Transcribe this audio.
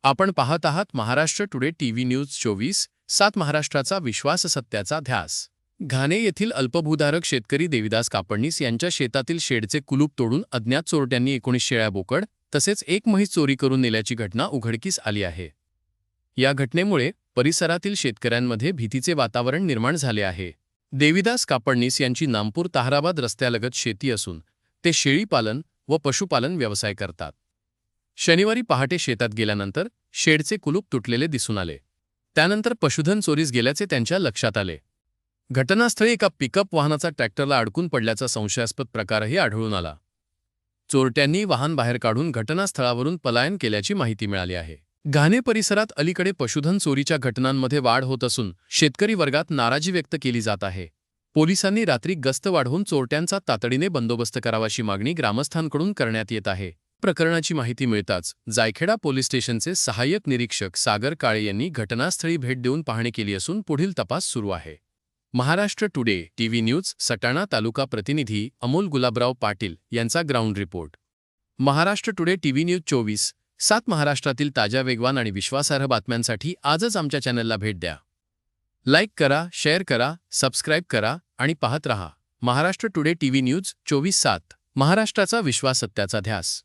आपण पाहत आहात महाराष्ट्र टुडे टीव्ही न्यूज 24/7 महाराष्ट्राचा विश्वास सत्याचा ध्यास। घाणे येथील अल्पभूधारक शेतकरी देविदास कापडणीस यांच्या शेतातील शेडचे कुलूप तोडून अज्ञात चोरट्यांनी 19 शेळ्या बोकड तसेच एक म्हैस चोरी करून नेल्याची घटना उघडकीस आली आहे। या घटनेमुळे परिसरातील शेतकऱ्यांमध्ये भीतीचे वातावरण निर्माण झाले आहे। देविदास कापडणीस यांची नामपूर ताहराबाद रस्त्यालगत शेती असून ते शेळीपालन व पशुपालन व्यवसाय करतात। शनिवारी पहाटे शेतात गेल्यानंतर शेडचे कुलूप तुटलेले दिसून आले। त्यानंतर पशुधन चोरीस गेल्याचे त्यांच्या लक्षात आले। घटनास्थळी एका पिकअप वाहनाचा ट्रॅक्टरला अडकून पडल्याचा संशयास्पद प्रकारही आढळून आला। चोरट्यांनी वाहन बाहेर काढून घटनास्थळावरून पलायन केल्याची माहिती मिळाली आहे। घाणे परिसरात अलीकडे पशुधन चोरीच्या घटनांमध्ये वाढ होत असून शेतकरी वर्गात नाराजी व्यक्त केली जात आहे। पोलिसांनी रात्री गस्त वाढवून चोरट्यांचा तातडीने बंदोबस्त करावाची मागणी ग्रामस्थांकडून करण्यात येत आहे। प्रकरणाची माहिती मिळताच जायखेडा पोलीस स्टेशनचे सहाय्यक निरीक्षक सागर काळे यांनी घटनास्थळी भेट देऊन पाहणी केली असून पुढील तपास सुरू आहे। Maharashtra today TV news Satana taluka प्रतिनिधी अमोल गुलाबराव पाटील यांचा ground report. Maharashtra today TV news 24/7 महाराष्ट्रातील ताज्या, वेगवान आणि विश्वासार्ह बातम्यांसाठी आजच आमच्या चॅनलला भेट द्या। लाईक करा, शेअर करा, सबस्क्राईब करा आणि पाहत रहा महाराष्ट्र टुडे टीव्ही न्यूज 24/7 महाराष्ट्राचा विश्वास सत्याचा ध्यास।